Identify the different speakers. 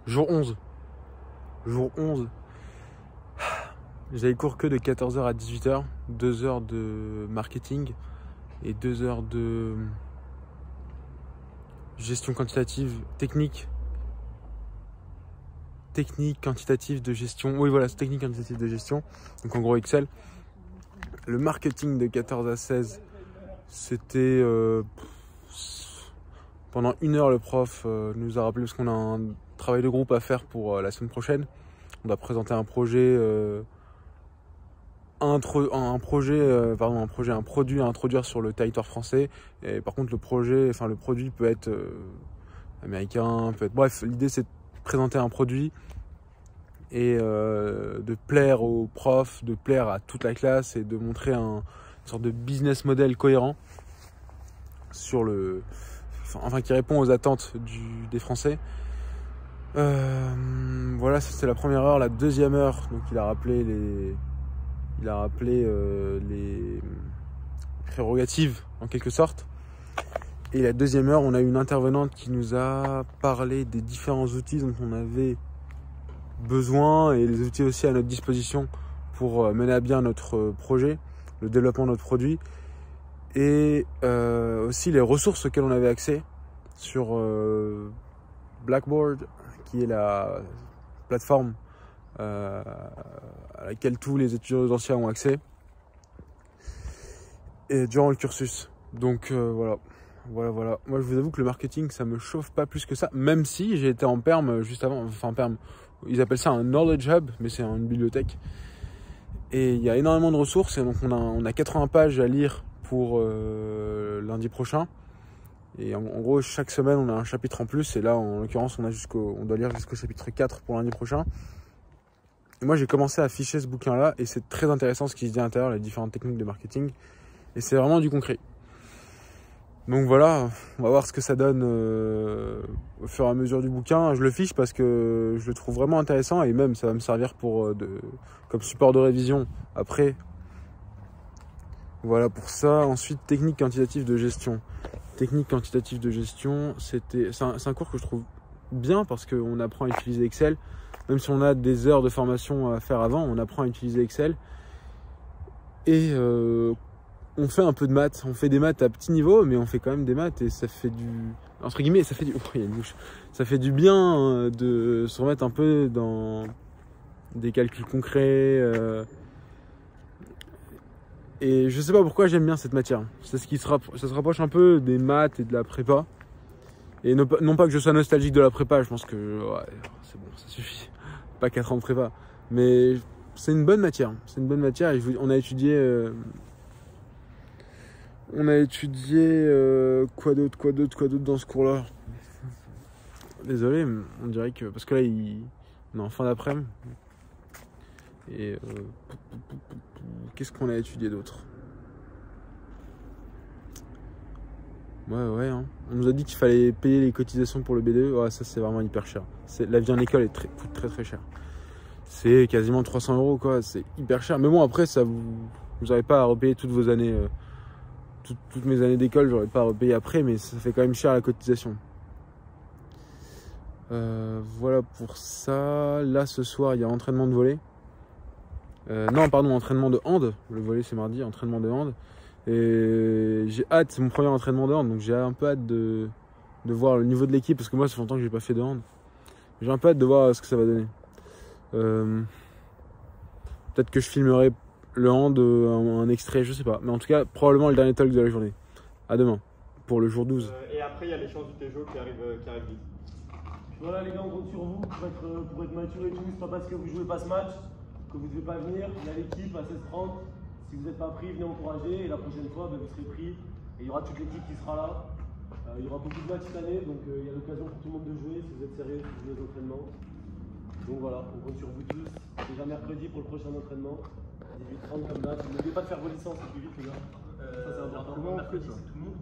Speaker 1: Jour 11. Jour 11. J'avais cours que de 14h à 18h. 2 heures de marketing et 2 heures de gestion quantitative, technique, quantitative de gestion. Oui, voilà, c'est technique quantitative de gestion. Donc en gros Excel. Le marketing de 14 à 16, c'était pendant 1 heure, le prof nous a rappelé parce qu'on a un travail de groupe à faire pour la semaine prochaine. On doit présenter un projet, un produit à introduire sur le territoire français. Et par contre, le produit peut être américain, peut être. Bref, l'idée c'est de présenter un produit et de plaire aux profs, de plaire à toute la classe et de montrer une sorte de business model cohérent sur qui répond aux attentes des Français. Voilà, c'était la première heure. La deuxième heure, donc il a rappelé les prérogatives en quelque sorte. Et la deuxième heure, on a eu une intervenante qui nous a parlé des différents outils dont on avait besoin et les outils aussi à notre disposition pour mener à bien notre projet, le développement de notre produit et aussi les ressources auxquelles on avait accès sur Blackboard, qui est la plateforme à laquelle tous les étudiants anciens ont accès et durant le cursus. Donc voilà. Moi je vous avoue que le marketing ça me chauffe pas plus que ça, même si j'ai été en perm juste avant, en perm, ils appellent ça un knowledge hub, mais c'est une bibliothèque et il y a énormément de ressources et donc on a 80 pages à lire pour lundi prochain. Et en gros, chaque semaine, on a un chapitre en plus. Et là, en l'occurrence, on doit lire jusqu'au chapitre 4 pour lundi prochain. Et moi, j'ai commencé à afficher ce bouquin-là. Et c'est très intéressant ce qui se dit à l'intérieur, les différentes techniques de marketing. Et c'est vraiment du concret. Donc voilà, on va voir ce que ça donne au fur et à mesure du bouquin. Je le fiche parce que je le trouve vraiment intéressant. Et même, ça va me servir comme support de révision après. Voilà pour ça. Ensuite, technique quantitative de gestion. Technique quantitative de gestion, c'est un cours que je trouve bien parce qu'on apprend à utiliser Excel. Même si on a des heures de formation à faire avant, on apprend à utiliser Excel. Et on fait un peu de maths. On fait des maths à petit niveau, mais on fait quand même des maths et ça fait entre guillemets, ça fait du... Oh, il y a une mouche. Ça fait du bien de se remettre un peu dans des calculs concrets. Et je sais pas pourquoi j'aime bien cette matière. C'est ça se rapproche un peu des maths et de la prépa. Et non pas que je sois nostalgique de la prépa, je pense que ouais, c'est bon, ça suffit. Pas 4 ans de prépa. Mais c'est une bonne matière. C'est une bonne matière. Et on a étudié quoi d'autre dans ce cours-là. Désolé, on dirait que. Parce que là, on est en fin d'après-midi. Et qu'est-ce qu'on a étudié d'autre? Ouais, hein. On nous a dit qu'il fallait payer les cotisations pour le B2. Ouais, ça c'est vraiment hyper cher. La vie en école coûte très cher. C'est quasiment 300 € quoi. C'est hyper cher. Mais bon, après, vous n'aurez pas à repayer toutes vos années. Toutes mes années d'école, j'aurais pas à repayer après, mais ça fait quand même cher la cotisation. Voilà pour ça. Là, ce soir, il y a entraînement de volley. Non, pardon, entraînement de hand. Le volley c'est mardi, entraînement de hand. Et j'ai hâte, c'est mon premier entraînement de hand, donc j'ai un peu hâte de voir le niveau de l'équipe, parce que moi ça fait longtemps que j'ai pas fait de hand. J'ai un peu hâte de voir ce que ça va donner. Peut-être que je filmerai le hand, un extrait, je sais pas. Mais en tout cas, probablement le dernier talk de la journée. À demain, pour le jour 12.
Speaker 2: Et après, il y a l'échange du Tejo qui arrive vite.
Speaker 3: Voilà les gars, on compte sur vous pour être mature et tout. C'est pas parce que vous jouez pas ce match que vous ne devez pas venir. Il y a l'équipe à 16h30. Si vous n'êtes pas pris, venez encourager. Et la prochaine fois, vous serez pris. Et il y aura toute l'équipe qui sera là. Il y aura beaucoup de matchs cette année. Donc il y a l'occasion pour tout le monde de jouer. Si vous êtes sérieux, si vous venez aux entraînements. Donc voilà, on compte sur vous tous. Déjà mercredi pour le prochain entraînement. 18h30 comme date. N'oubliez pas de faire vos licences plus vite les gars. Ça c'est important.
Speaker 2: Mercredi, c'est tout le monde.